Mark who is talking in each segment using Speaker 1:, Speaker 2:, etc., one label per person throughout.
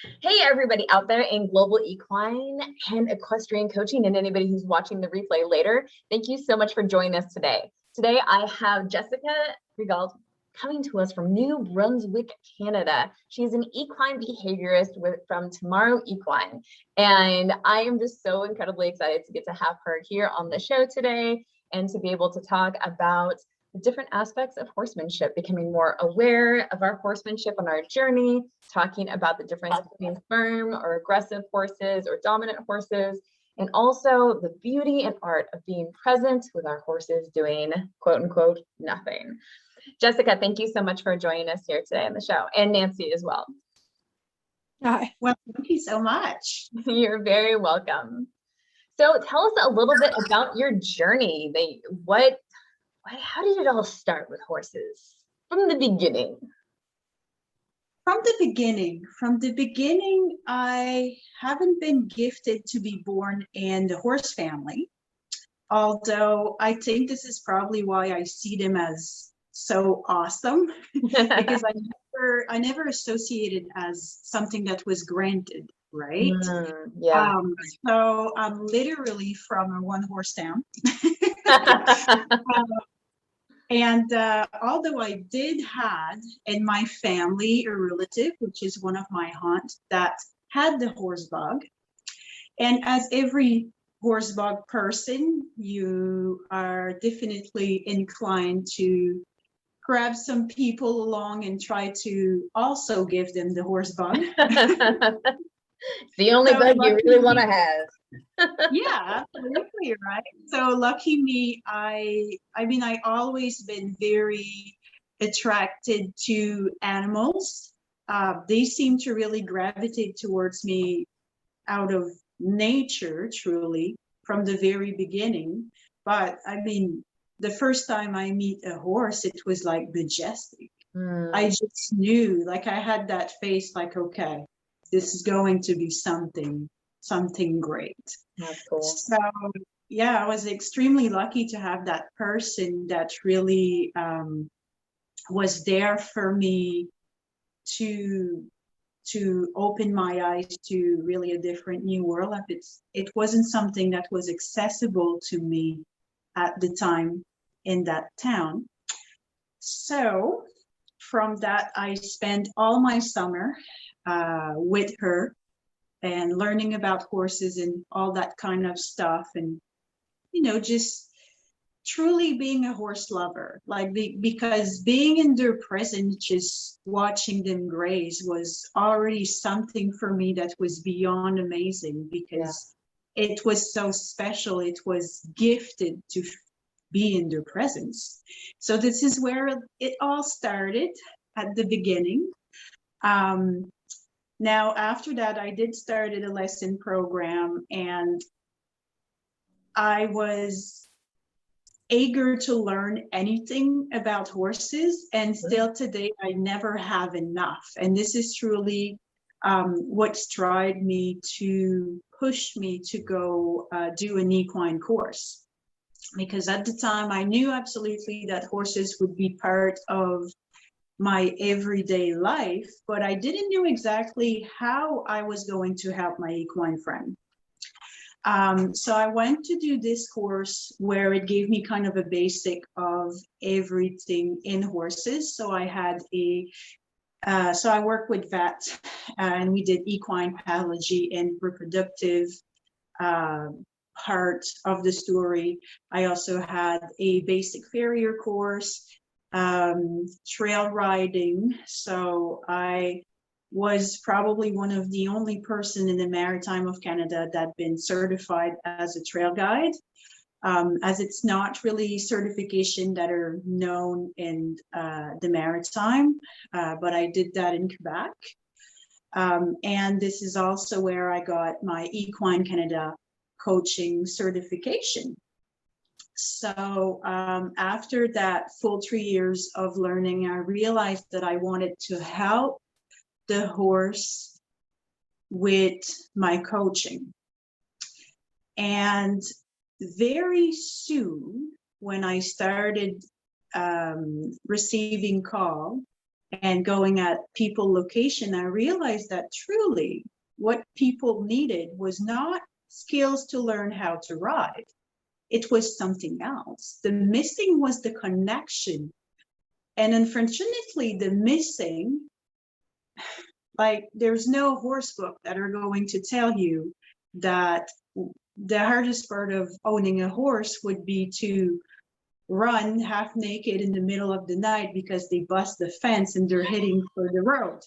Speaker 1: Hey, everybody out there in global equine and equestrian coaching, and anybody who's watching the replay later. Thank you so much for joining us today. Today, I have Jessica Frigault coming to us from New Brunswick, Canada. She's an equine behaviorist from Tomorrow Equine. And I am just so incredibly excited to get to have her here on the show today and to be able to talk about the different aspects of horsemanship, becoming more aware of our horsemanship on our journey, talking about the difference between firm or aggressive horses or dominant horses, and also the beauty and art of being present with our horses doing quote unquote nothing. Jessica, thank you so much for joining us here today on the show, and Nancy as well.
Speaker 2: Hi. Well, thank you so much.
Speaker 1: You're very welcome. So tell us a little bit about your journey. How did it all start with horses from the beginning?
Speaker 2: From the beginning, I haven't been gifted to be born in the horse family, although I think this is probably why I see them as so awesome, because I never associated as something that was granted, right?
Speaker 1: Yeah.
Speaker 2: So I'm literally from a one-horse town. And although I did had in my family a relative, which is one of my aunts, that had the horse bug, and as every horse bug person, you are definitely inclined to grab some people along and try to also give them the horse bug.
Speaker 1: The only bug you really want to have.
Speaker 2: Yeah, absolutely, right? So lucky me, I mean, I always been very attracted to animals. They seem to really gravitate towards me out of nature, truly, from the very beginning. But I mean, the first time I meet a horse, it was like majestic. I just knew, like I had that face like, okay, this is going to be something great.
Speaker 1: That's cool.
Speaker 2: So yeah, I was extremely lucky to have that person that really was there for me to open my eyes to really a different new world. It wasn't something that was accessible to me at the time in that town. So from that, I spent all my summer with her and learning about horses and all that kind of stuff, and just truly being a horse lover, like because being in their presence, just watching them graze was already something for me that was beyond amazing, because it was so special. It was gifted to be in their presence. So this is where it all started at the beginning. Now, after that, I did start a lesson program, and I was eager to learn anything about horses, and still today, I never have enough. And this is truly what's driven me to push me to go do an equine course. Because at the time, I knew absolutely that horses would be part of my everyday life, but I didn't know exactly how I was going to help my equine friend. So I went to do this course where it gave me kind of a basic of everything in horses. So I had so I worked with vet, and we did equine pathology and reproductive part of the story. I also had a basic farrier course, trail riding. So I was probably one of the only person in the Maritime of Canada that been certified as a trail guide, as it's not really certification that are known in the Maritime, but I did that in Quebec. And this is also where I got my Equine Canada coaching certification. So after that full 3 years of learning, I realized that I wanted to help the horse with my coaching. And very soon, when I started receiving call and going at people location, I realized that truly what people needed was not skills to learn how to ride. It was something else. The missing was the connection. And unfortunately, the missing, like there's no horse book that are going to tell you that the hardest part of owning a horse would be to run half naked in the middle of the night because they bust the fence and they're heading for the road.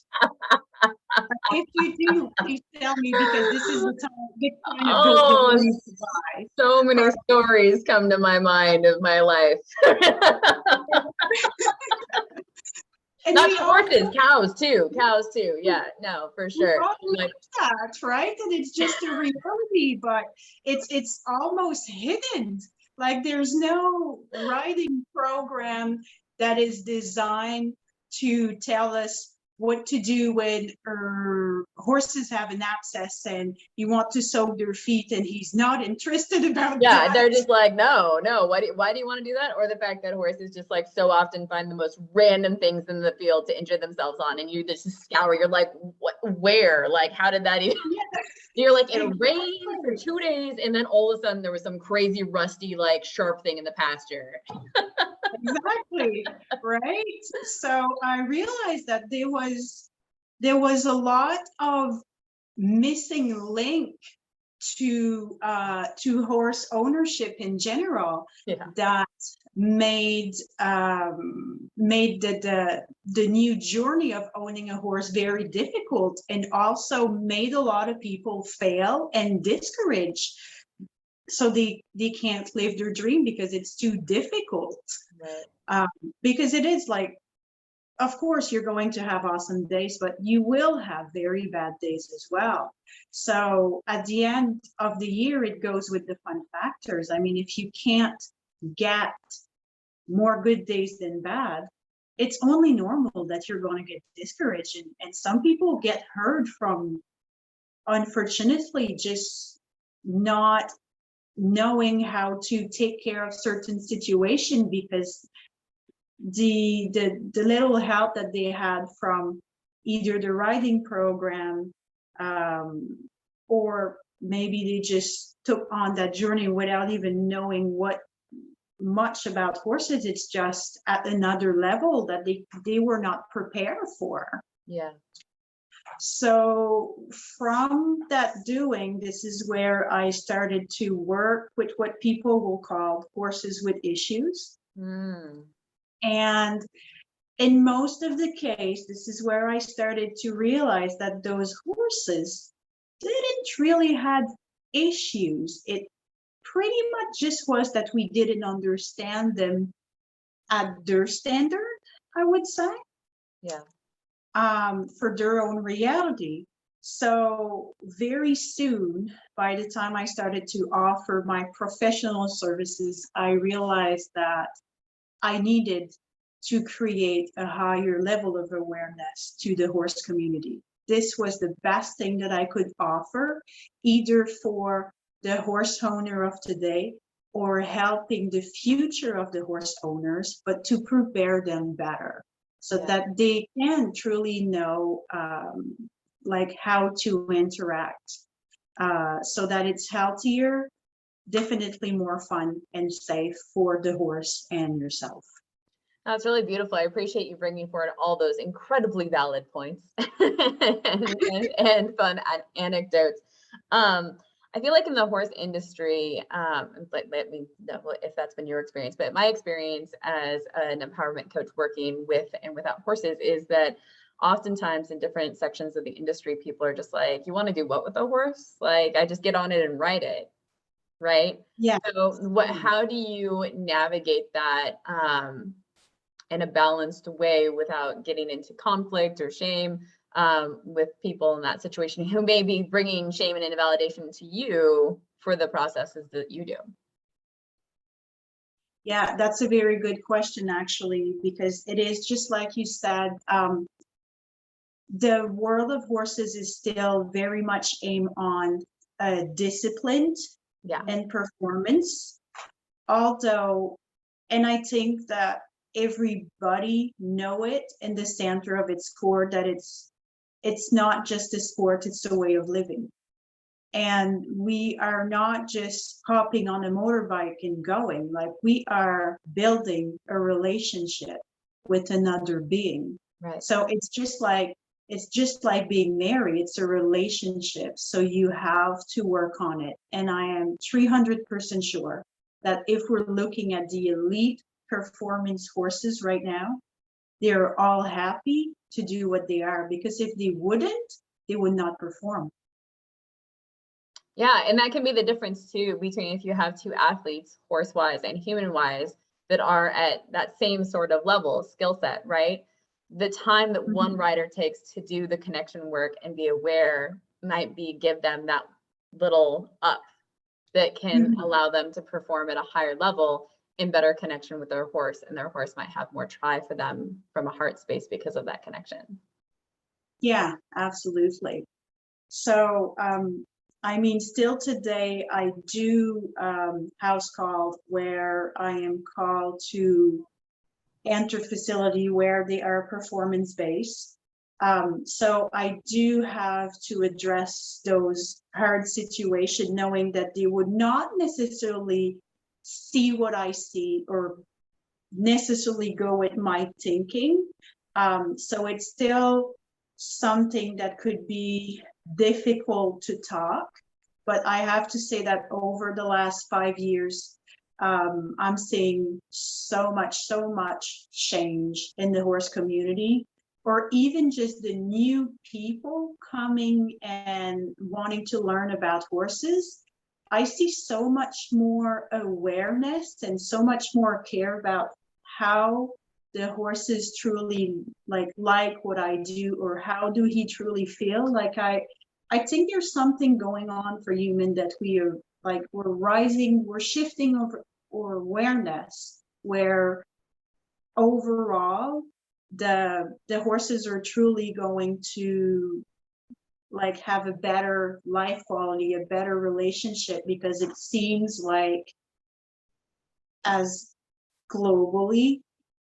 Speaker 2: If you do, please tell me, because this is the kind of book you're going to buy.
Speaker 1: So many stories come to my mind of my life.
Speaker 2: And
Speaker 1: not horses, cows too. Yeah, no, for sure.
Speaker 2: Like that, right? And it's just a reality, but it's almost hidden. Like there's no riding program that is designed to tell us what to do when horses have an abscess and you want to soak their feet and he's not interested about that.
Speaker 1: They're just like, no, why do you want to do that? Or the fact that horses just like so often find the most random things in the field to injure themselves on, and you just scour, you're like, what, where, like, how did that even you're like in a rain for 2 days and then all of a sudden there was some crazy rusty like sharp thing in the pasture.
Speaker 2: Exactly, right? So I realized that there was a lot of missing link to horse ownership in general, that made the new journey of owning a horse very difficult, and also made a lot of people fail and discouraged, so they can't live their dream because it's too difficult.
Speaker 1: Right.
Speaker 2: Because it is like, of course you're going to have awesome days, but you will have very bad days as well. So at the end of the year, it goes with the fun factors. I mean, if you can't get more good days than bad, it's only normal that you're going to get discouraged. And some people get hurt from, unfortunately, just not knowing how to take care of certain situation, because the little help that they had from either the riding program, or maybe they just took on that journey without even knowing much about horses. It's just at another level that they were not prepared for.
Speaker 1: Yeah.
Speaker 2: So from that doing, this is where I started to work with what people will call horses with issues. And in most of the case, this is where I started to realize that those horses didn't really have issues. It pretty much just was that we didn't understand them at their standard, I would say.
Speaker 1: Yeah.
Speaker 2: For their own reality. So very soon, by the time I started to offer my professional services, I realized that I needed to create a higher level of awareness to the horse community. This was the best thing that I could offer, either for the horse owner of today or helping the future of the horse owners, but to prepare them better, so that they can truly know like how to interact, so that it's healthier, definitely more fun and safe for the horse and yourself.
Speaker 1: That's really beautiful. I appreciate you bringing forward all those incredibly valid points and fun anecdotes. I feel like in the horse industry, let me know if that's been your experience, but my experience as an empowerment coach working with and without horses is that oftentimes in different sections of the industry, people are just like, you want to do what with a horse? Like, I just get on it and ride it, right?
Speaker 2: Yeah.
Speaker 1: So how do you navigate that in a balanced way without getting into conflict or shame with people in that situation who may be bringing shame and invalidation to you for the processes that you do?
Speaker 2: Yeah, that's a very good question, actually, because it is just like you said, the world of horses is still very much aimed on discipline and performance. Although, and I think that everybody know it in the center of its core, that it's not just a sport, it's a way of living. And we are not just hopping on a motorbike and going, like we are building a relationship with another being.
Speaker 1: Right.
Speaker 2: So it's just like being married, it's a relationship. So you have to work on it. And I am 300% sure that if we're looking at the elite performance horses right now, they're all happy to do what they are, because if they wouldn't, they would not perform.
Speaker 1: Yeah, and that can be the difference too between if you have two athletes, horse-wise and human-wise, that are at that same sort of level, skill set, right? The time that one rider takes to do the connection work and be aware might give them that little up that can allow them to perform at a higher level in better connection with their horse, and their horse might have more try for them from a heart space because of that connection.
Speaker 2: Yeah, absolutely. So, I mean, still today, I do house call where I am called to enter facility where they are performance-based. So I do have to address those hard situations, knowing that they would not necessarily see what I see or necessarily go with my thinking. So it's still something that could be difficult to talk, but I have to say that over the last 5 years, I'm seeing so much change in the horse community, or even just the new people coming and wanting to learn about horses. I see so much more awareness and so much more care about how the horses truly like what I do, or how do he truly feel. Like I think there's something going on for human that we are like, we're shifting over or awareness, where overall the horses are truly going to like have a better life quality, a better relationship, because it seems like as globally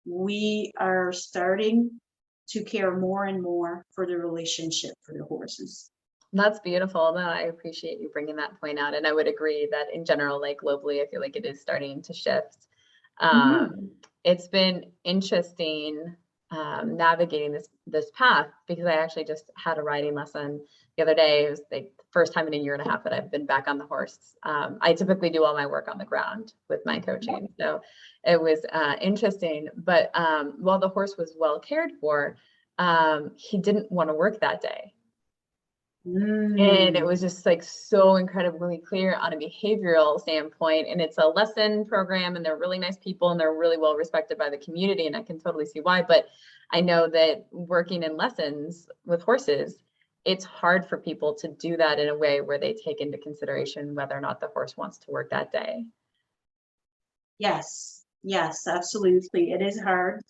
Speaker 2: we are starting to care more and more for the relationship for the horses.
Speaker 1: That's beautiful. No, I appreciate you bringing that point out. And I would agree that in general, like globally, I feel like it is starting to shift. It's been interesting navigating this path, because I actually just had a riding lesson the other day. It was the first time in a year and a half that I've been back on the horse. I typically do all my work on the ground with my coaching. So it was interesting. But while the horse was well cared for, he didn't want to work that day. And it was just like so incredibly clear on a behavioral standpoint. And it's a lesson program, and they're really nice people, and they're really well respected by the community. And I can totally see why. But I know that working in lessons with horses, it's hard for people to do that in a way where they take into consideration whether or not the horse wants to work that day.
Speaker 2: Yes, absolutely. It is hard.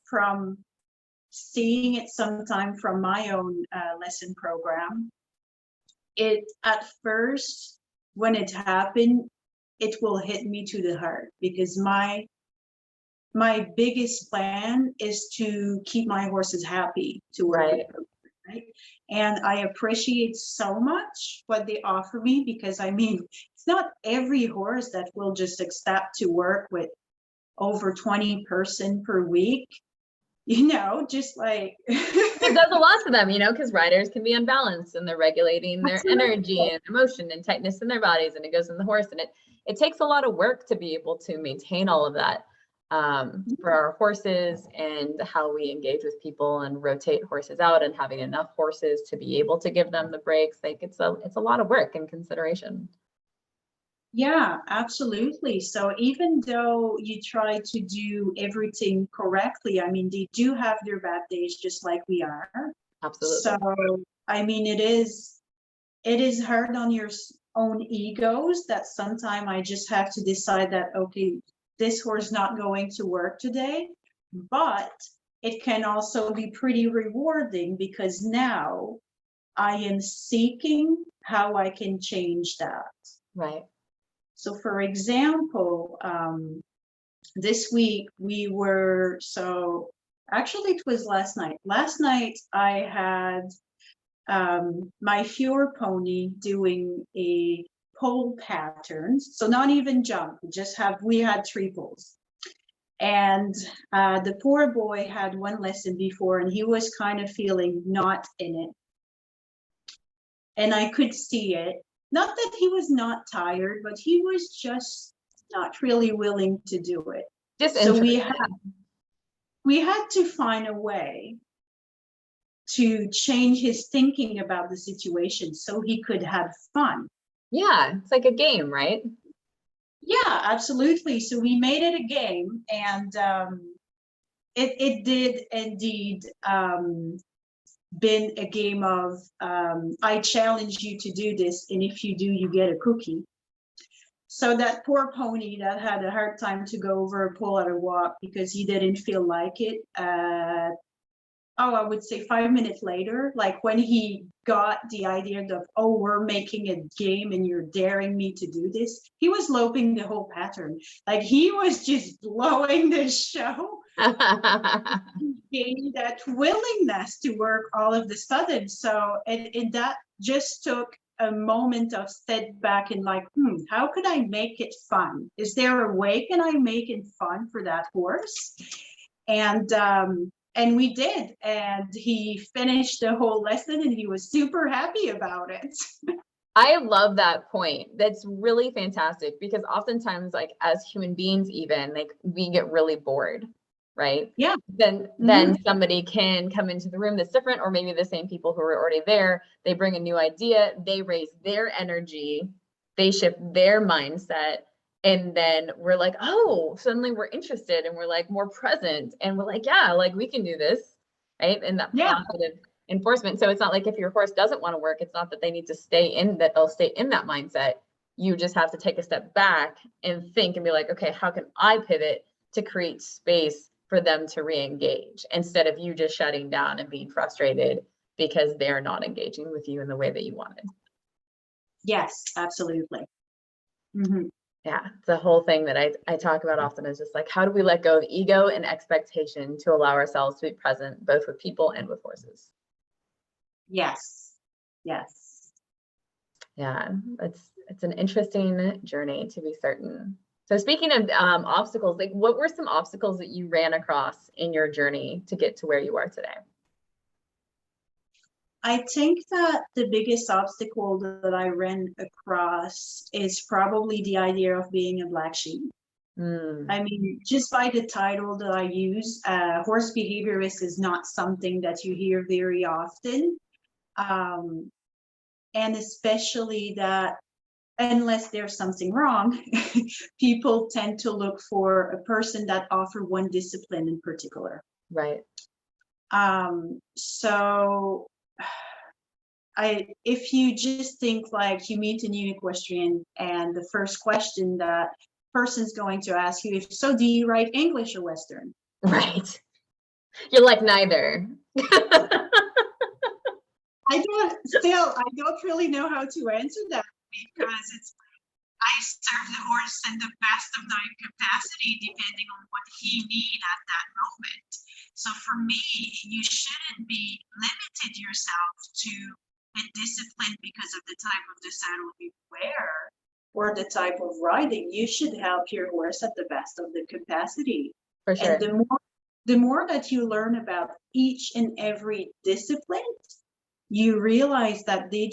Speaker 2: From seeing it sometime from my own lesson program, it at first, when it happened, it will hit me to the heart, because my biggest plan is to keep my horses happy to work with them, right? And I appreciate so much what they offer me, because I mean, it's not every horse that will just accept to work with over 20 person per week, you know, just like
Speaker 1: it does a lot to them, you know, because riders can be unbalanced, and they're regulating their energy and emotion and tightness in their bodies, and it goes in the horse, and it takes a lot of work to be able to maintain all of that for our horses, and how we engage with people and rotate horses out, and having enough horses to be able to give them the breaks. Like it's a lot of work and consideration.
Speaker 2: Yeah, absolutely. So even though you try to do everything correctly, I mean, they do have their bad days just like we are.
Speaker 1: Absolutely.
Speaker 2: So, I mean, it is hard on your own egos that sometimes I just have to decide that, okay, this horse is not going to work today, but it can also be pretty rewarding, because now I am seeking how I can change that.
Speaker 1: Right.
Speaker 2: So for example, this week we were, so actually it was last night. Last night I had my Fjord pony doing a pole pattern. So not even jump, we had 3 poles. And the poor boy had one lesson before and he was kind of feeling not in it. And I could see it. Not that he was not tired, but he was just not really willing to do it. So we had to find a way to change his thinking about the situation so he could have fun.
Speaker 1: Yeah, it's like a game, right?
Speaker 2: Yeah, absolutely. So we made it a game, and it did indeed been a game of I challenge you to do this, and if you do, you get a cookie. So that poor pony that had a hard time to go over a pole at a walk because he didn't feel like it, I would say 5 minutes later, like when he got the idea of, oh, we're making a game and you're daring me to do this, he was loping the whole pattern. Like he was just blowing the show. Gained that willingness to work all of the sudden. So and that just took a moment of step back and like, how could I make it fun? Is there a way can I make it fun for that horse? And we did, and he finished the whole lesson and he was super happy about it.
Speaker 1: I love that point. That's really fantastic because oftentimes, like as human beings, even like we get really bored, right?
Speaker 2: Yeah.
Speaker 1: Then somebody can come into the room that's different, or maybe the same people who are already there, they bring a new idea, they raise their energy, they shift their mindset. And then we're like, oh, suddenly we're interested and we're like more present and we're like, yeah, like we can do this, right? And that positive enforcement. So it's not like if your horse doesn't want to work, it's not that they need to stay in that, they'll stay in that mindset. You just have to take a step back and think and be like, okay, how can I pivot to create space for them to re-engage instead of you just shutting down and being frustrated because they're not engaging with you in the way that you wanted.
Speaker 2: Yes, absolutely.
Speaker 1: Yeah, the whole thing that I talk about often is just like, how do we let go of ego and expectation to allow ourselves to be present both with people and with horses?
Speaker 2: Yes.
Speaker 1: Yeah, it's an interesting journey to be certain. So speaking of obstacles, like what were some obstacles that you ran across in your journey to get to where you are today?
Speaker 2: I think that the biggest obstacle that I ran across is probably the idea of being a black sheep. I mean, just by the title that I use, horse behaviorist is not something that you hear very often. And especially that unless there's something wrong, people tend to look for a person that offers one discipline in particular.
Speaker 1: Right.
Speaker 2: So if you just think like you meet a new equestrian and the first question that person's going to ask you is, so do you write English or Western?
Speaker 1: Right. You're like neither.
Speaker 2: I don't really know how to answer that because I serve the horse in the best of my capacity depending on what he needs at that moment. So for me, you shouldn't be limited yourself to a discipline because of the type of the saddle you wear or the type of riding. You should help your horse at the best of the capacity.
Speaker 1: For sure.
Speaker 2: And the more that you learn about each and every discipline, you realize that they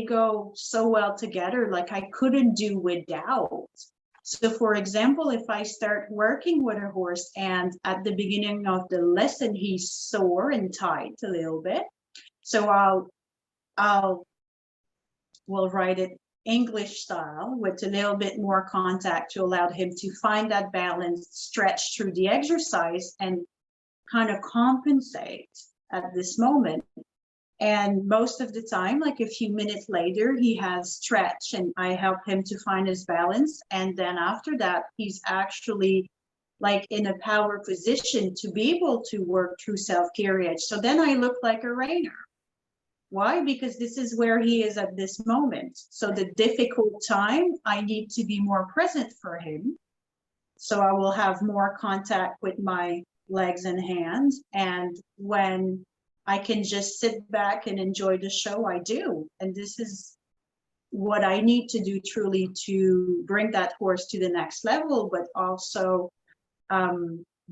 Speaker 2: go so well together, like I couldn't do without. So for example, if I start working with a horse and at the beginning of the lesson, he's sore and tight a little bit. So we'll write it English style with a little bit more contact to allow him to find that balance, stretch through the exercise and kind of compensate at this moment. And most of the time, like a few minutes later, he has stretch and I help him to find his balance. And then after that, he's actually like in a power position to be able to work through self-carriage. So then I look like a reiner. Why? Because this is where he is at this moment. So the difficult time, I need to be more present for him. So I will have more contact with my legs and hands. And when I can just sit back and enjoy the show, I do. And this is what I need to do truly to bring that horse to the next level, but also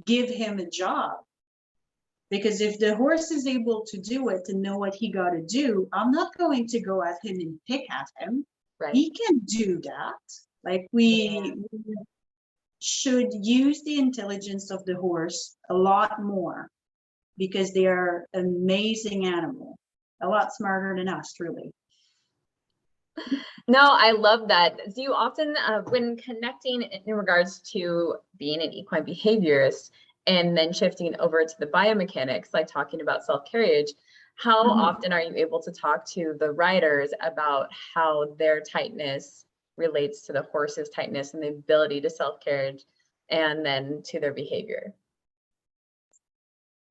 Speaker 2: give him a job. Because if the horse is able to do it and know what he got to do, I'm not going to go at him and pick at him.
Speaker 1: Right.
Speaker 2: He can do that. Like we should use the intelligence of the horse a lot more, because they are an amazing animal, a lot smarter than us, truly.
Speaker 1: No, I love that. Do you often, when connecting in regards to being an equine behaviorist and then shifting over to the biomechanics, like talking about self-carriage, how often are you able to talk to the riders about how their tightness relates to the horse's tightness and the ability to self-carriage and then to their behavior?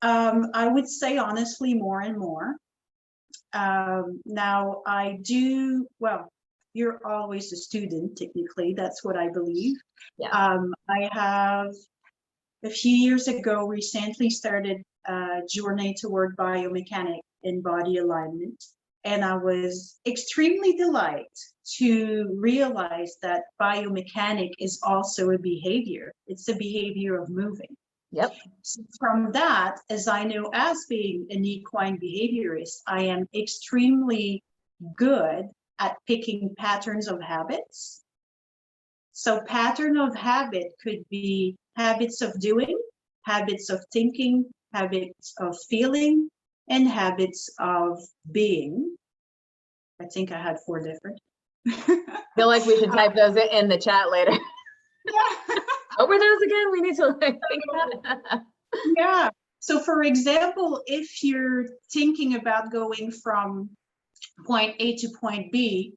Speaker 2: I would say honestly more and more. Now I do, well, you're always a student, technically, that's what I believe.
Speaker 1: Yeah.
Speaker 2: I have a few years ago recently started a journey toward biomechanics and body alignment. And I was extremely delighted to realize that biomechanic is also a behavior. It's a behavior of moving.
Speaker 1: Yep.
Speaker 2: So from that, as I know, as being an equine behaviorist, I am extremely good at picking patterns of habits. So pattern of habit could be habits of doing, habits of thinking, habits of feeling, and habits of being. I think I had 4 different.
Speaker 1: Feel like we should type those in the chat later.
Speaker 2: Yeah.
Speaker 1: What were those again? We need to think about it.
Speaker 2: Yeah. So for example, if you're thinking about going from point A to point B,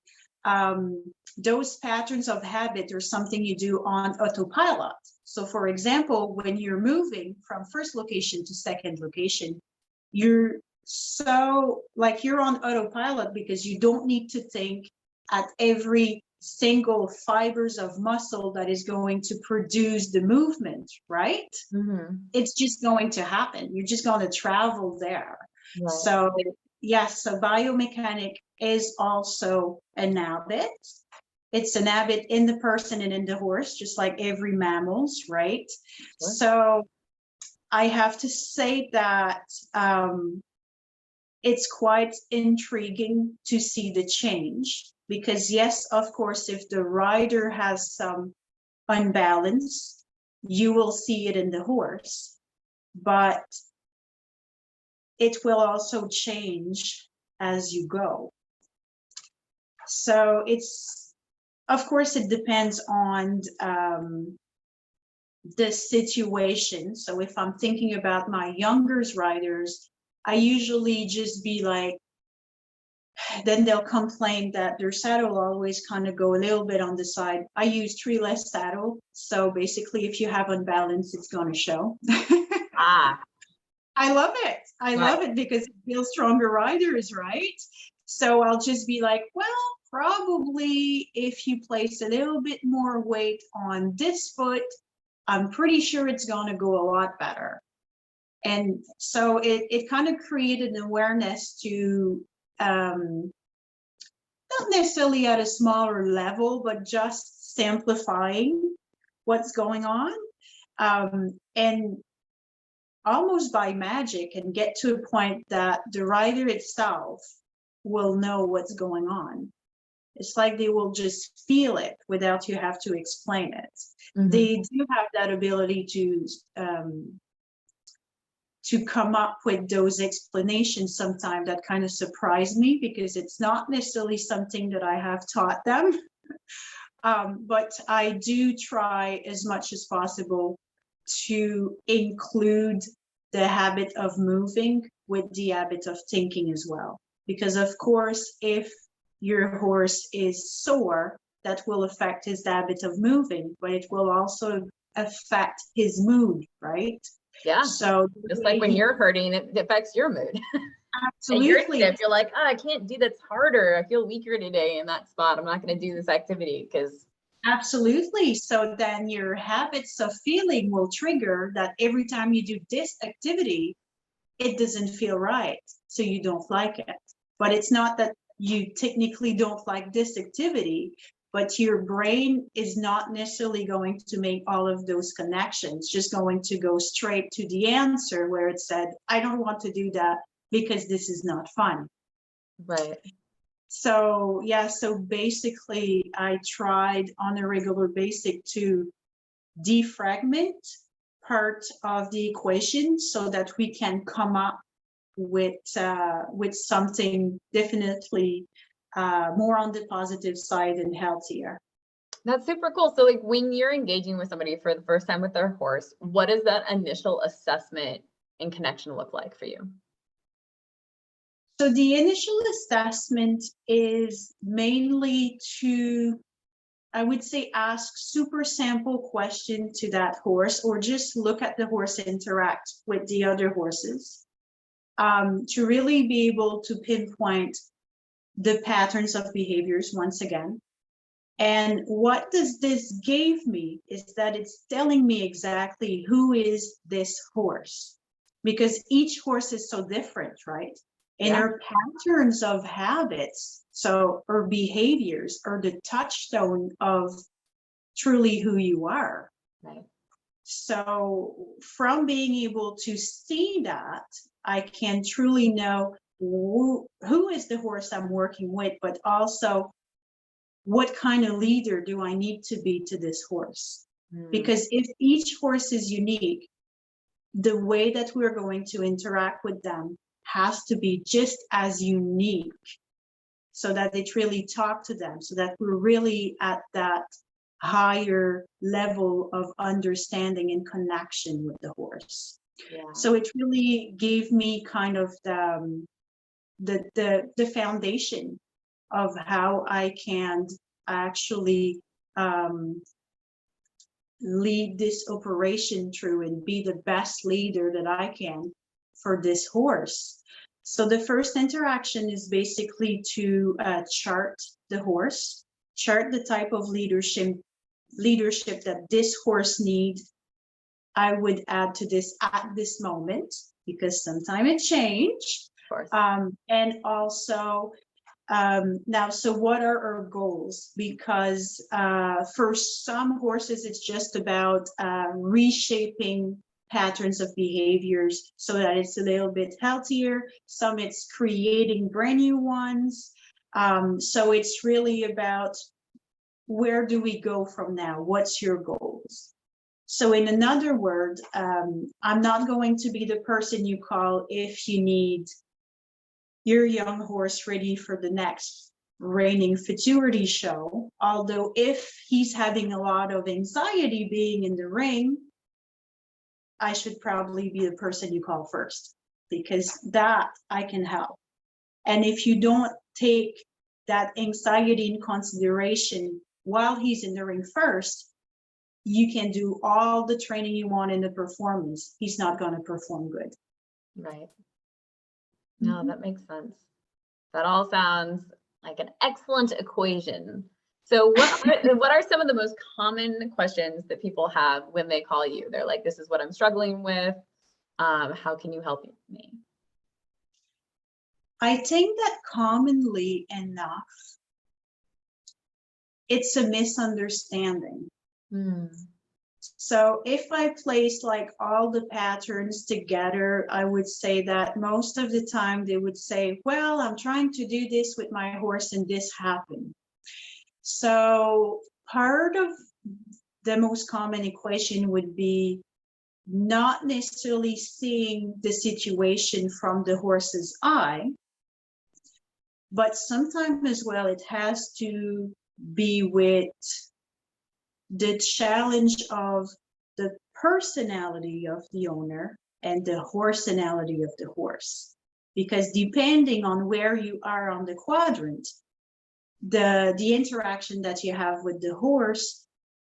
Speaker 2: those patterns of habit are something you do on autopilot. So for example, when you're moving from first location to second location, you're so like you're on autopilot because you don't need to think at every single fibers of muscle that is going to produce the movement, right? It's just going to happen. You're just going to travel there. Right. So yes, so biomechanic is also an habit. It's an habit in the person and in the horse, just like every mammals, right? Sure. So I have to say that it's quite intriguing to see the change, because yes, of course, if the rider has some unbalance, you will see it in the horse, but it will also change as you go. So it's, of course, it depends on the situation. So if I'm thinking about my younger riders, I usually just be like, then they'll complain that their saddle will always kind of go a little bit on the side. I use treeless saddle. So basically, if you have unbalance, it's going to show. I love it. I love it because it builds stronger riders, right? So I'll just be like, well, probably if you place a little bit more weight on this foot, I'm pretty sure it's going to go a lot better. And so it kind of created an awareness to, not necessarily at a smaller level, but just simplifying what's going on. And almost by magic, and get to a point that the rider itself will know what's going on. It's like they will just feel it without you have to explain it. They do have that ability to come up with those explanations sometimes that kind of surprise me, because it's not necessarily something that I have taught them. But I do try as much as possible to include the habit of moving with the habit of thinking as well. Because of course, if your horse is sore, that will affect his habit of moving, but it will also affect his mood, right? Yeah. So just like when you're hurting, it affects your mood. Absolutely.
Speaker 1: If you're like, oh, I can't do that's harder. I feel weaker today in that spot. I'm not going to do this activity because
Speaker 2: Absolutely. So then your habits of feeling will trigger that every time you do this activity, it doesn't feel right. So you don't like it. But it's not that you technically don't like this activity, but your brain is not necessarily going to make all of those connections, just going to go straight to the answer where it said, I don't want to do that because this is not fun.
Speaker 1: Right.
Speaker 2: So yeah, so basically I tried on a regular basis to defragment part of the equation so that we can come up with something definitely more on the positive side and healthier.
Speaker 1: That's super cool. So like when you're engaging with somebody for the first time with their horse, what does that initial assessment and connection look like for you?
Speaker 2: So the initial assessment is mainly to, I would say, ask super sample question to that horse, or just look at the horse interact with the other horses, to really be able to pinpoint the patterns of behaviors once again. And what does this give me is that it's telling me exactly who is this horse, because each horse is so different, right? And our patterns of habits, so our behaviors, are the touchstone of truly who you are.
Speaker 1: Right.
Speaker 2: So from being able to see that, I can truly know who is the horse I'm working with, but also what kind of leader do I need to be to this horse? Because if each horse is unique, the way that we're going to interact with them has to be just as unique, so that it really talk to them, so that we're really at that higher level of understanding and connection with the horse. Yeah. So it really gave me kind of the foundation of how I can actually lead this operation through and be the best leader that I can for this horse. So the first interaction is basically to chart the horse, chart the type of leadership that this horse needs. I would add to this at this moment, because sometimes it changes. And also now, so what are our goals? Because for some horses, it's just about reshaping patterns of behaviors so that it's a little bit healthier. Some it's creating brand new ones. So it's really about, where do we go from now? What's your goals? So in another word, I'm not going to be the person you call if you need your young horse ready for the next reining futurity show. Although if he's having a lot of anxiety being in the ring, I should probably be the person you call first, because that I can help. And if you don't take that anxiety in consideration while he's in the ring first, you can do all the training you want in the performance. He's not going to perform good.
Speaker 1: Right. No, that makes sense. That all sounds like an excellent equation. So what are some of the most common questions that people have when they call you? They're like, this is what I'm struggling with. How can you help me?
Speaker 2: I think that commonly enough, it's a misunderstanding. So if I place like all the patterns together, I would say that most of the time they would say, well, I'm trying to do this with my horse and this happened. So part of the most common equation would be not necessarily seeing the situation from the horse's eye, but sometimes as well, it has to be with the challenge of the personality of the owner and the horsenality of the horse. Because depending on where you are on the quadrant, the interaction that you have with the horse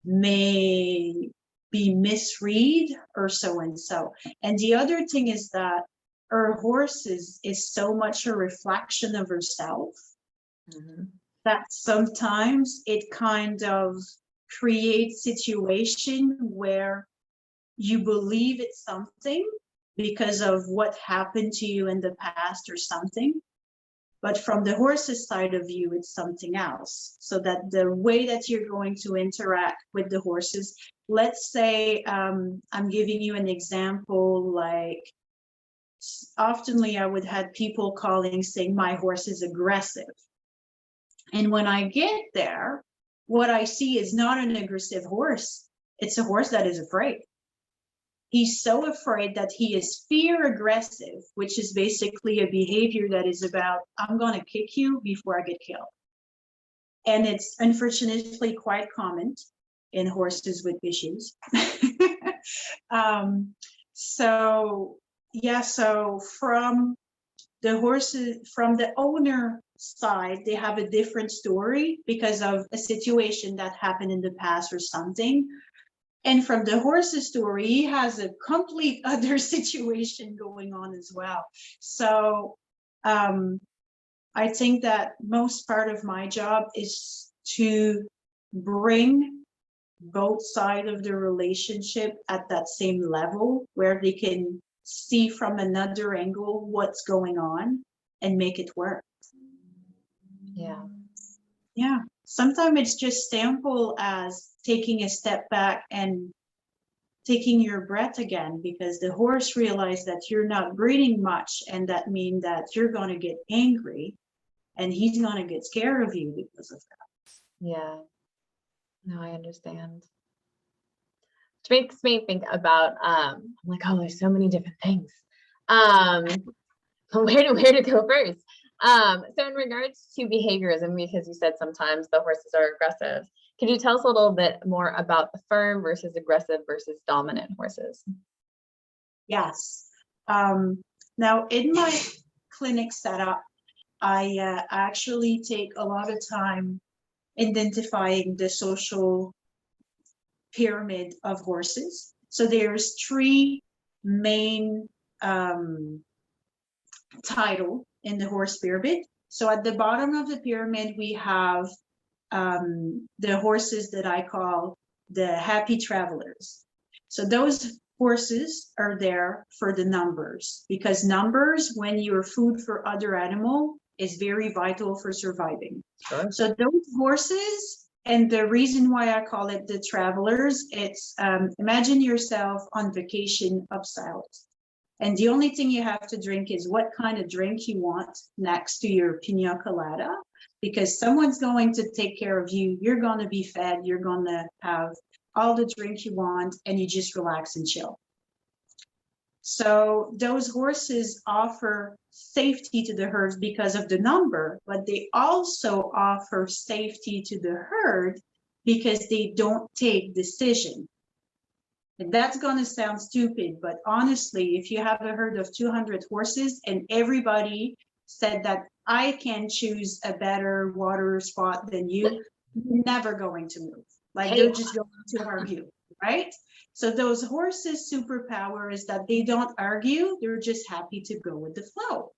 Speaker 2: may be misread or so and so. And the other thing is that our horse is so much a reflection of herself that sometimes it kind of create situation where you believe it's something because of what happened to you in the past or something. But from the horse's side of you, it's something else. So that the way that you're going to interact with the horses, let's say, I'm giving you an example, like oftenly I would have people calling saying, my horse is aggressive. And when I get there, what I see is not an aggressive horse. It's a horse that is afraid. He's so afraid that he is fear aggressive, which is basically a behavior that is about, I'm going to kick you before I get killed. And it's unfortunately quite common in horses with issues. So from the horses, from the owner side, they have a different story because of a situation that happened in the past or something. And from the horse's story, he has a complete other situation going on as well. So I think that most part of my job is to bring both sides of the relationship at that same level where they can see from another angle what's going on and make it work.
Speaker 1: Yeah.
Speaker 2: Yeah. Sometimes it's just simple as taking a step back and taking your breath again, because the horse realizes that you're not breathing much, and that means that you're going to get angry and he's going to get scared of you because of that.
Speaker 1: Yeah. No, I understand. Which makes me think about, I'm like, oh, there's so many different things. Where to go first? So in regards to behaviorism, because you said sometimes the horses are aggressive, can you tell us a little bit more about the firm versus aggressive versus dominant horses?
Speaker 2: Yes. Now in my clinic setup, I actually take a lot of time identifying the social pyramid of horses. So there's three main title in the horse pyramid. So at the bottom of the pyramid, we have the horses that I call the happy travelers. So those horses are there for the numbers, because numbers, when you're food for other animal, is very vital for surviving.
Speaker 1: Sure.
Speaker 2: So those horses, and the reason why I call it the travelers, it's imagine yourself on vacation up south. And the only thing you have to drink is what kind of drink you want next to your pina colada, because someone's going to take care of you. You're going to be fed. You're going to have all the drink you want, and you just relax and chill. So those horses offer safety to the herds because of the number, but they also offer safety to the herd because they don't take decision. And that's going to sound stupid, but honestly, if you have a herd of 200 horses and everybody said that I can choose a better water spot than you, you're never going to move. Like they're just going to argue, right? So those horses' superpower is that they don't argue, they're just happy to go with the flow.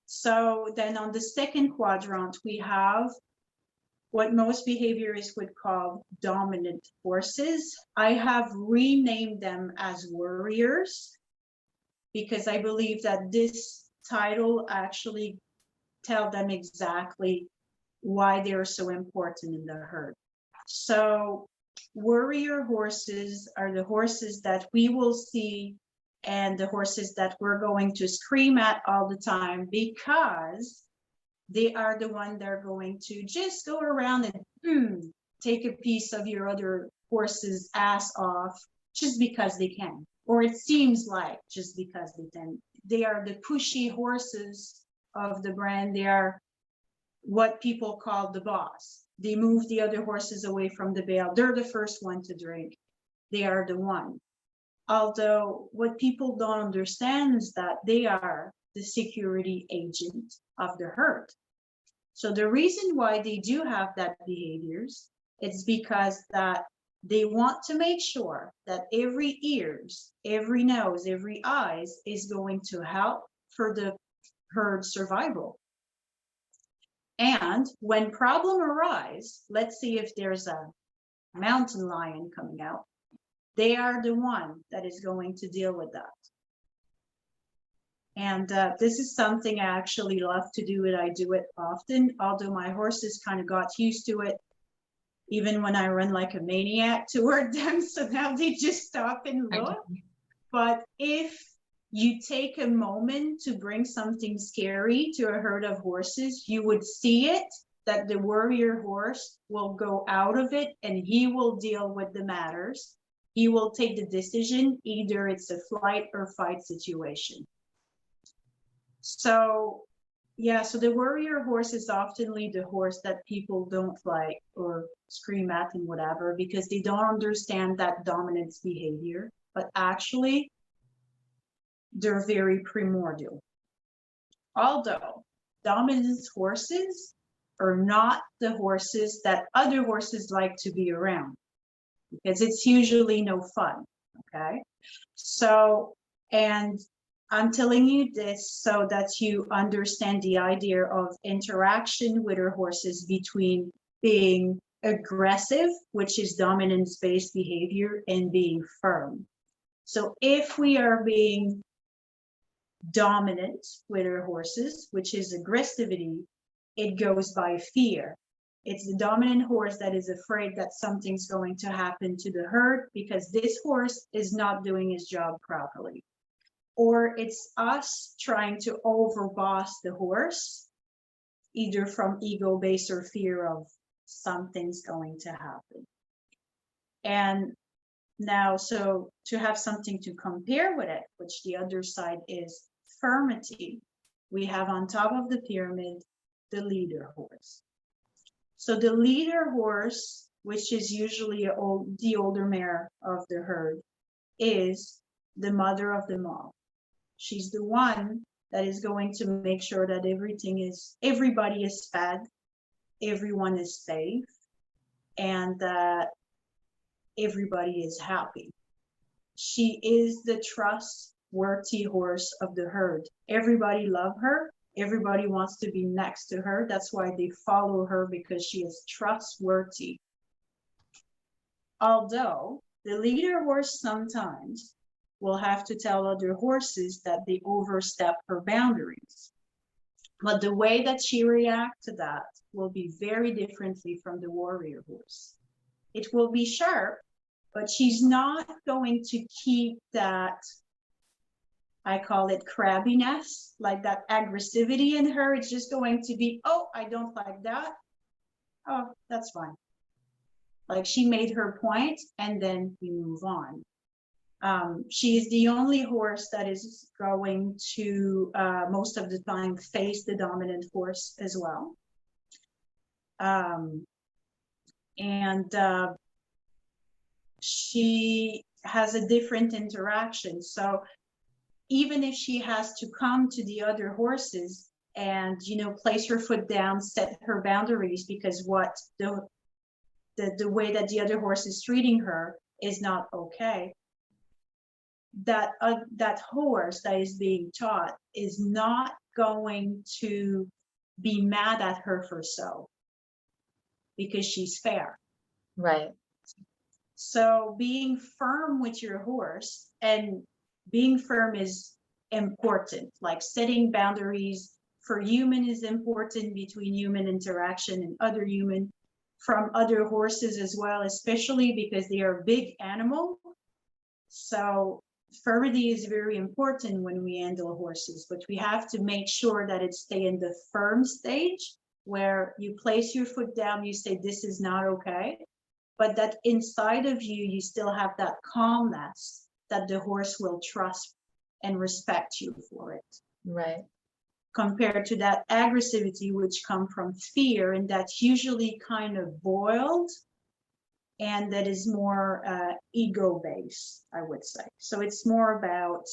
Speaker 2: So then on the second quadrant, we have what most behaviorists would call dominant horses. I have renamed them as warriors because I believe that this title actually tells them exactly why they're so important in the herd. So warrior horses are the horses that we will see and the horses that we're going to scream at all the time, because they are the one that are going to just go around and take a piece of your other horse's ass off just because they can, or it seems like just because they can. They are the pushy horses of the brand. They are what people call the boss. They move the other horses away from the bale. They're the first one to drink. They are the one. Although what people don't understand is that they are the security agent of the herd. So the reason why they do have that behaviors, it's because that they want to make sure that every ears, every nose, every eyes is going to help for the herd survival. And when problem arise, let's see if there's a mountain lion coming out, they are the one that is going to deal with that. And this is something I actually love to do it. I do it often, although my horses kind of got used to it, even when I run like a maniac toward them. So now they just stop and look. But if you take a moment to bring something scary to a herd of horses, you would see it, that the warrior horse will go out of it and he will deal with the matters. He will take the decision, either it's a flight or fight situation. So, yeah, so the warrior horse is oftenly the horse that people don't like or scream at and whatever, because they don't understand that dominance behavior, but actually they're very primordial. Although dominance horses are not the horses that other horses like to be around, because it's usually no fun, okay? So, and I'm telling you this so that you understand the idea of interaction with our horses between being aggressive, which is dominance-based behavior, and being firm. So if we are being dominant with our horses, which is aggressivity, it goes by fear. It's the dominant horse that is afraid that something's going to happen to the herd because this horse is not doing his job properly. Or it's us trying to overboss the horse, either from ego base or fear of something's going to happen. And now, so to have something to compare with it, which the other side is firmity, we have on top of the pyramid the leader horse. So the leader horse, which is usually the older mare of the herd, is the mother of them all. She's the one that is going to make sure that everybody is fed, everyone is safe, and that everybody is happy. She is the trustworthy horse of the herd. Everybody loves her. Everybody wants to be next to her. That's why they follow her, because she is trustworthy. Although the leader horse sometimes will have to tell other horses that they overstep her boundaries. But the way that she reacts to that will be very differently from the warrior horse. It will be sharp, but she's not going to keep that, I call it crabbiness, like that aggressivity in her. It's just going to be, oh, I don't like that. Oh, that's fine. Like, she made her point and then we move on. She is the only horse that is going to, most of the time, face the dominant horse as well. She has a different interaction. So even if she has to come to the other horses and, you know, place her foot down, set her boundaries, because what the way that the other horse is treating her is not okay, that horse that is being taught is not going to be mad at her for so, because she's fair.
Speaker 1: Right.
Speaker 2: So being firm with your horse, and being firm is important, like setting boundaries for human is important, between human interaction and other human, from other horses as well, especially because they are big animal. So firmity is very important when we handle horses, but we have to make sure that it stay in the firm stage, where you place your foot down, you say, this is not okay, but that inside of you, you still have that calmness that the horse will trust and respect you for it.
Speaker 1: Right.
Speaker 2: Compared to that aggressivity, which comes from fear, and that's usually kind of boiled, and that is more ego-based, I would say. So it's more about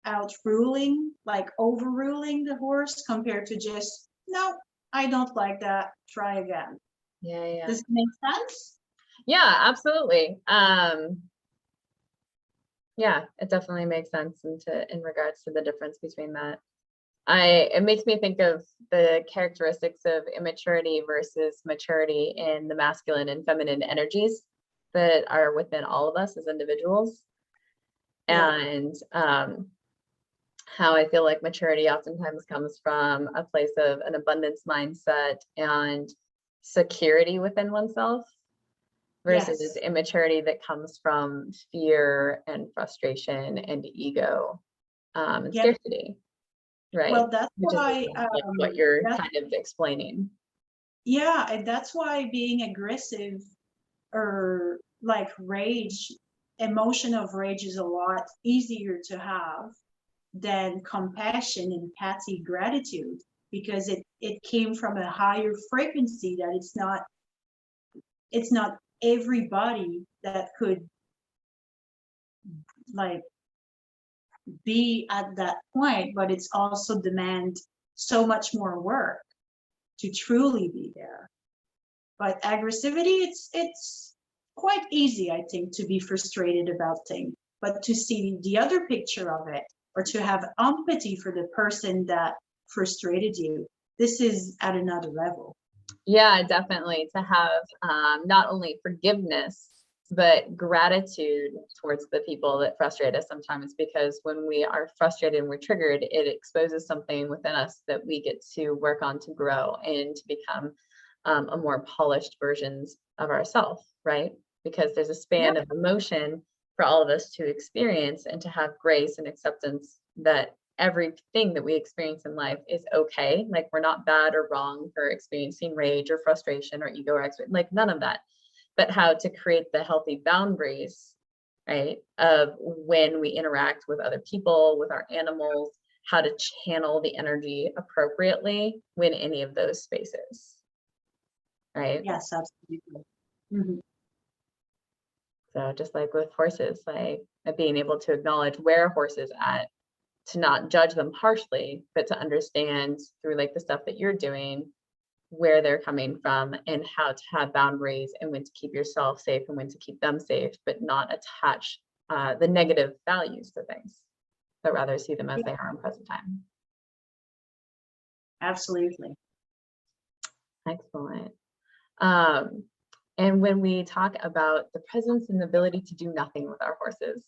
Speaker 2: outruling, like overruling the horse, compared to just, no, I don't like that, try again.
Speaker 1: Yeah.
Speaker 2: Does it make sense?
Speaker 1: Yeah, absolutely. Yeah, it definitely makes sense in regards to the difference between that. it makes me think of the characteristics of immaturity versus maturity in the masculine and feminine energies that are within all of us as individuals.
Speaker 2: Yeah.
Speaker 1: And how I feel like maturity oftentimes comes from a place of an abundance mindset and security within oneself, versus
Speaker 2: Yes.
Speaker 1: immaturity that comes from fear and frustration and ego, and
Speaker 2: Yeah.
Speaker 1: scarcity, right?
Speaker 2: Well, that's
Speaker 1: Which is
Speaker 2: why,
Speaker 1: like what you're
Speaker 2: that's,
Speaker 1: kind of explaining.
Speaker 2: yeah, and that's why being aggressive or like rage, emotion of rage is a lot easier to have than compassion, empathy, gratitude, because it came from a higher frequency that it's not everybody that could like be at that point, but it's also demand so much more work to truly be there. But aggressivity, it's quite easy, I think, to be frustrated about things, but to see the other picture of it, or to have empathy for the person that frustrated you, this is at another level.
Speaker 1: Yeah, definitely, to have not only forgiveness, but gratitude towards the people that frustrate us sometimes, because when we are frustrated and we're triggered, it exposes something within us that we get to work on to grow and to become a more polished versions of ourselves, right? Because there's a span of emotion for all of us to experience, and to have grace and acceptance that everything that we experience in life is okay. Like, we're not bad or wrong for experiencing rage or frustration or ego or like none of that, but how to create the healthy boundaries, right? Of when we interact with other people, with our animals, how to channel the energy appropriately when any of those spaces. Right?
Speaker 2: Yes, absolutely. Mm-hmm.
Speaker 1: So just like with horses, like being able to acknowledge where a horse is at, to not judge them harshly, but to understand through like the stuff that you're doing, where they're coming from and how to have boundaries, and when to keep yourself safe and when to keep them safe, but not attach the negative values to things, but rather see them as they are in present time.
Speaker 2: Absolutely.
Speaker 1: Excellent. And when we talk about the presence and the ability to do nothing with our horses,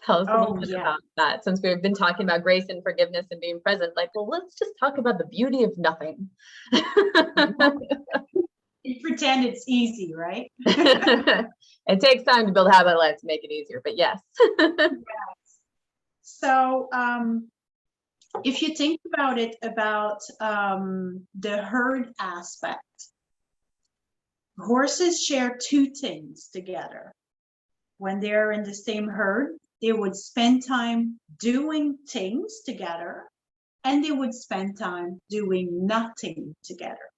Speaker 1: tell us a little bit about that, since we've been talking about grace and forgiveness and being present. Like, well, let's just talk about the beauty of nothing.
Speaker 2: You pretend it's easy, right?
Speaker 1: It takes time to build a habit of life to make it easier, but yes.
Speaker 2: Yes. So if you think about it, about the herd aspect, horses share two things together. When they're in the same herd, they would spend time doing things together, and they would spend time doing nothing together.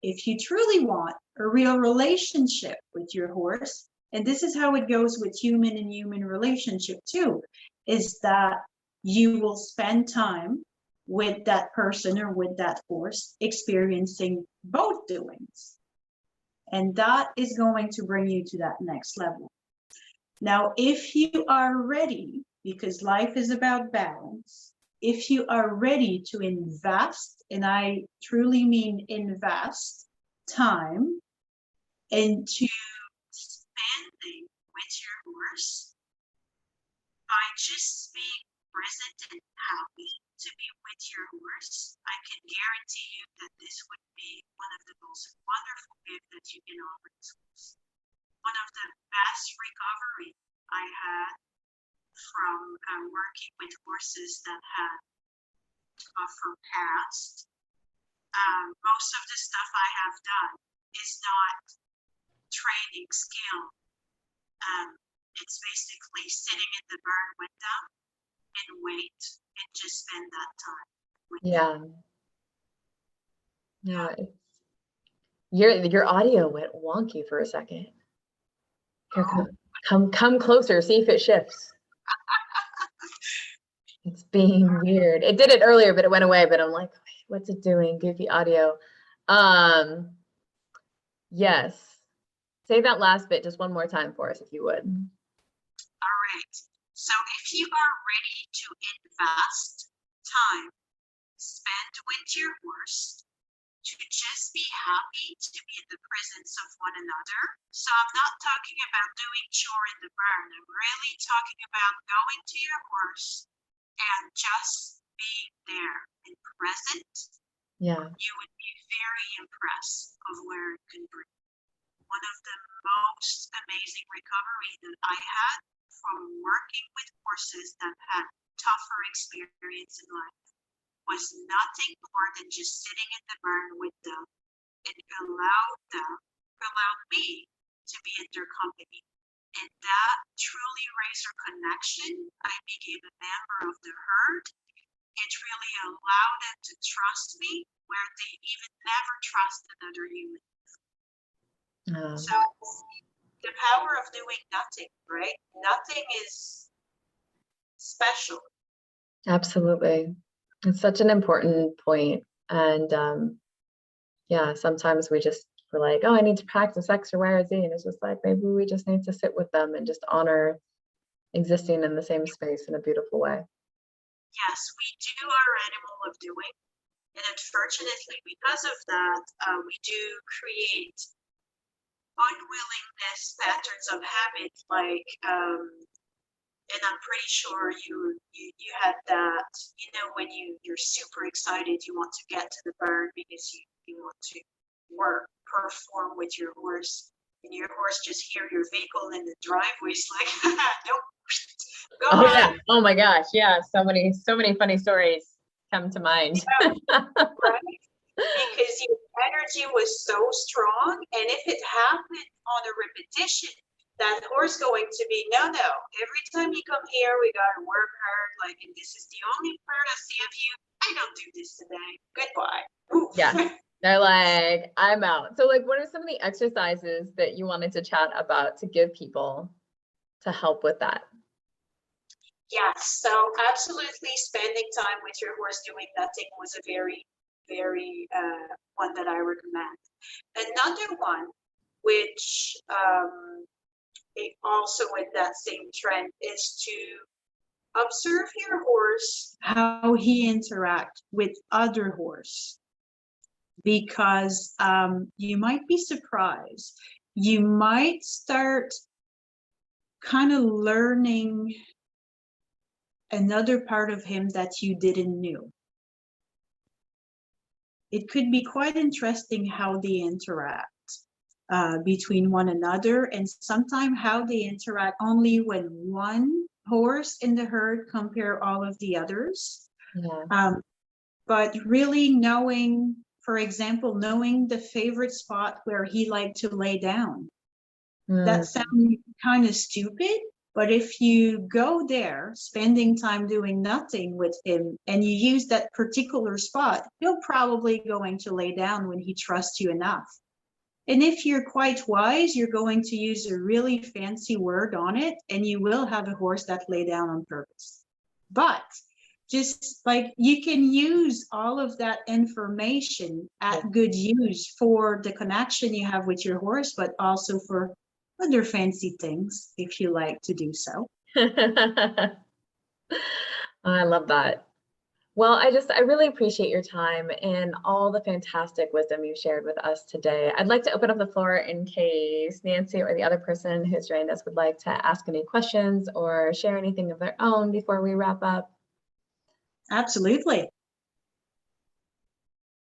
Speaker 2: If you truly want a real relationship with your horse, and this is how it goes with human and human relationship too, is that you will spend time with that person or with that horse experiencing both doings. And that is going to bring you to that next level. Now, if you are ready, because life is about balance, if you are ready to invest, and I truly mean invest time into spending with your horse by just being present and happy to be with your horse, I can guarantee you that this would be one of the most wonderful gifts that you can offer this horse. One of the best recovery I had from working with horses that had from past. Most of the stuff I have done is not training skill. It's basically sitting in the burn with them and wait and just spend that time with them.
Speaker 1: Yeah. Your audio went wonky for a second. Here, come closer, see if it shifts. It's being weird. It did it earlier, but it went away. But I'm like, what's it doing? Goofy audio. Yes. Say that last bit just one more time for us, if you would.
Speaker 2: All right. So if you are ready to invest time spent with your horse to just be happy to be in the presence of one another. So I'm not talking about doing chore in the barn. I'm really talking about going to your horse and just being there and present.
Speaker 1: Yeah.
Speaker 2: You would be very impressed of where it can bring. One of the most amazing recovery that I had from working with horses that had tougher experience in life was nothing more than just sitting in the barn with them and allowed me to be in their company. And that truly raised our connection. I became a member of the herd. It really allowed them to trust me where they even never trust another human. So the power of doing nothing, right? Nothing is special.
Speaker 1: Absolutely. It's such an important point. And yeah, sometimes we're like, oh, I need to practice X or Y or Z. And it's just like, maybe we just need to sit with them and just honor existing in the same space in a beautiful way.
Speaker 2: Yes, we do our animal of doing. And unfortunately, because of that, we do create unwillingness patterns of habit, like and I'm pretty sure you had that, when you're super excited, you want to get to the barn because you want to perform with your horse, and your horse just hear your vehicle in the driveway. It's like, nope, go on.
Speaker 1: Yeah. Oh my gosh. Yeah. So many funny stories come to mind.
Speaker 2: Yeah, right? Because your energy was so strong, and if it happened on a repetition, that horse going to be, no, every time you come here, we gotta work hard, like, and this is the only part I see of you. I don't do this today. Goodbye. Oof.
Speaker 1: Yeah. They're like, I'm out. So like, what are some of the exercises that you wanted to chat about to give people to help with that?
Speaker 2: Yes, so absolutely spending time with your horse doing nothing was a very, very one that I recommend. Another one, which also with that same trend, is to observe your horse, how he interacts with other horse, because you might be surprised. You might start kind of learning another part of him that you didn't know. It could be quite interesting how they interact between one another, and sometimes how they interact only when one horse in the herd compare all of the others.
Speaker 1: Yeah.
Speaker 2: But really knowing, for example, knowing the favorite spot where he liked to lay down. That sounds kind of stupid, but if you go there, spending time doing nothing with him, and you use that particular spot, he'll probably going to lay down when he trusts you enough. And if you're quite wise, you're going to use a really fancy word on it, and you will have a horse that lay down on purpose. But just like you can use all of that information at good use for the connection you have with your horse, but also for other fancy things if you like to do so.
Speaker 1: I love that. Well, I really appreciate your time and all the fantastic wisdom you shared with us today. I'd like to open up the floor in case Nancy or the other person who's joined us would like to ask any questions or share anything of their own before we wrap up.
Speaker 2: Absolutely.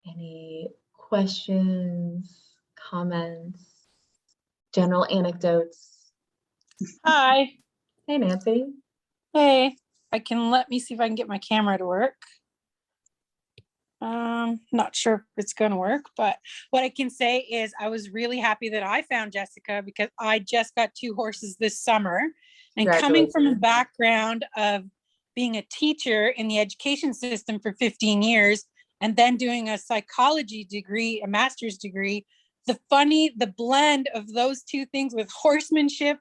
Speaker 1: Any questions, comments, general anecdotes?
Speaker 3: Hi.
Speaker 1: Hey, Nancy.
Speaker 3: Hey, let me see if I can get my camera to work. Not sure if it's going to work, but what I can say is I was really happy that I found Jessica, because I just got 2 horses this summer, and coming from a background of being a teacher in the education system for 15 years, and then doing a psychology degree, a master's degree, the blend of those 2 things with horsemanship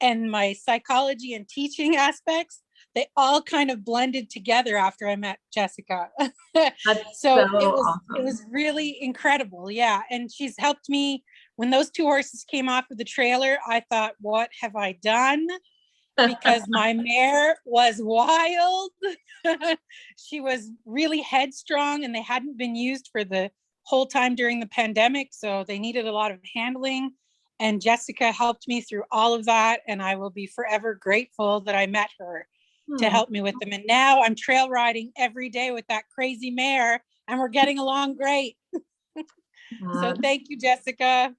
Speaker 3: and my psychology and teaching aspects, they all kind of blended together after I met Jessica. So it was really incredible. Yeah. And she's helped me when those 2 horses came off of the trailer. I thought, what have I done? because my mare was wild. She was really headstrong, and they hadn't been used for the whole time during the pandemic, so they needed a lot of handling. And Jessica helped me through all of that, and I will be forever grateful that I met her to help me with them. And now I'm trail riding every day with that crazy mare, and we're getting along great. So thank you, Jessica.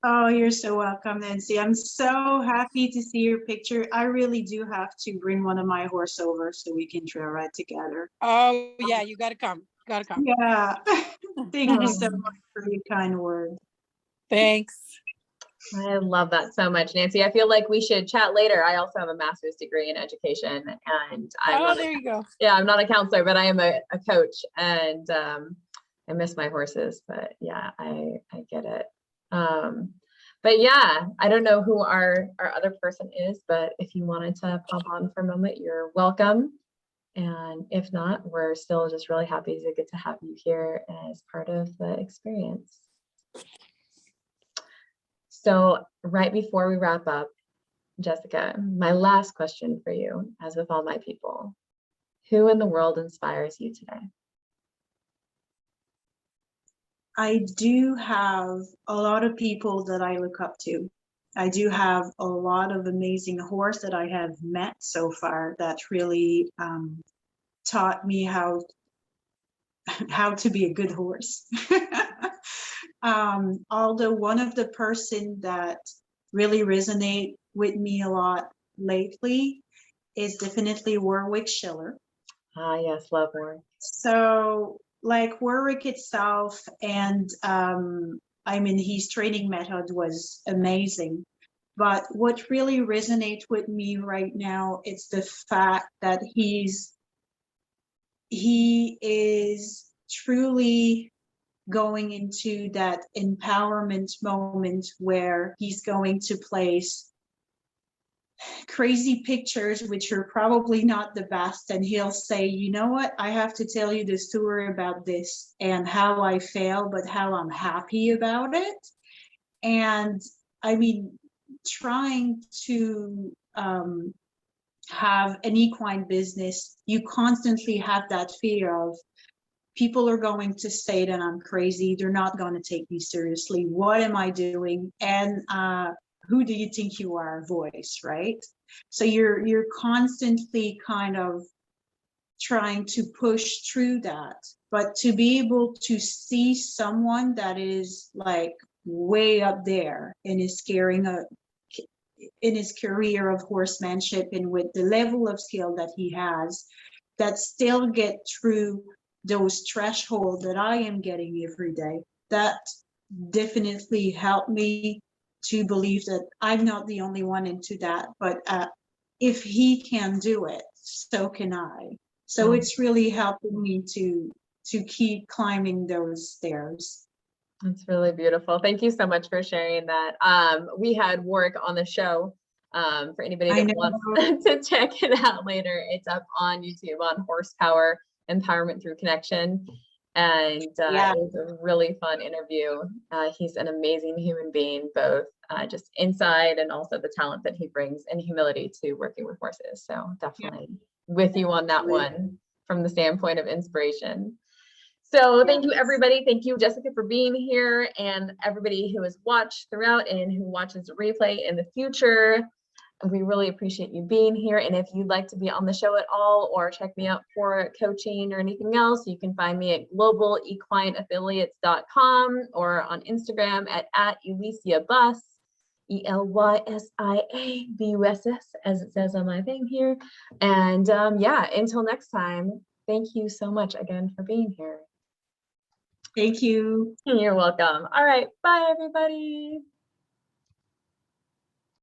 Speaker 2: Oh, you're so welcome, Nancy. I'm so happy to see your picture. I really do have to bring one of my horse over so we can trail ride together.
Speaker 3: Oh yeah, you gotta come. Gotta come.
Speaker 2: Yeah. Thank you so much for your kind words.
Speaker 3: Thanks.
Speaker 1: I love that so much, Nancy. I feel like we should chat later. I also have a master's degree in education, and
Speaker 3: There you go.
Speaker 1: Yeah, I'm not a counselor, but I am a coach, and I miss my horses, but yeah, I get it. But yeah, I don't know who our other person is, but if you wanted to pop on for a moment, you're welcome. And if not, we're still just really happy to get to have you here as part of the experience. So right before we wrap up, Jessica, my last question for you, as with all my people, who in the world inspires you today?
Speaker 2: I do have a lot of people that I look up to. I do have a lot of amazing horse that I have met so far that really taught me how to be a good horse. Although one of the person that really resonate with me a lot lately is definitely Warwick Schiller.
Speaker 1: Ah, yes, love Warwick.
Speaker 2: So like Warwick itself, and I mean, his training method was amazing. But what really resonates with me right now is the fact that he is truly going into that empowerment moment where he's going to place crazy pictures which are probably not the best, and he'll say, you know what, I have to tell you the story about this and how I fail, but how I'm happy about it. And I mean, trying to have an equine business, you constantly have that fear of people are going to say that I'm crazy, they're not going to take me seriously, what am I doing, and who do you think you are voice, right? So you're constantly kind of trying to push through that, but to be able to see someone that is like way up there and is carrying in his career of horsemanship and with the level of skill that he has, that still get through those thresholds that I am getting every day, that definitely helped me to believe that I'm not the only one into that, but if he can do it, so can I. So it's really helping me to keep climbing those stairs.
Speaker 1: That's really beautiful. Thank you so much for sharing that. We had Warwick on the show. For anybody that wants to check it out later, it's up on YouTube on Horsepower Empowerment Through Connection. And it was a really fun interview. He's an amazing human being, both just inside and also the talent that he brings and humility to working with horses. So definitely with you on that one from the standpoint of inspiration. So thank you, everybody. Thank you, Jessica, for being here, and everybody who has watched throughout and who watches the replay in the future. We really appreciate you being here. And if you'd like to be on the show at all or check me out for coaching or anything else, you can find me at globalequineaffiliates.com or on Instagram at Elysia Buss, ELYSIABUSS, as it says on my thing here. And until next time, thank you so much again for being here.
Speaker 2: Thank you.
Speaker 1: You're welcome. All right. Bye, everybody.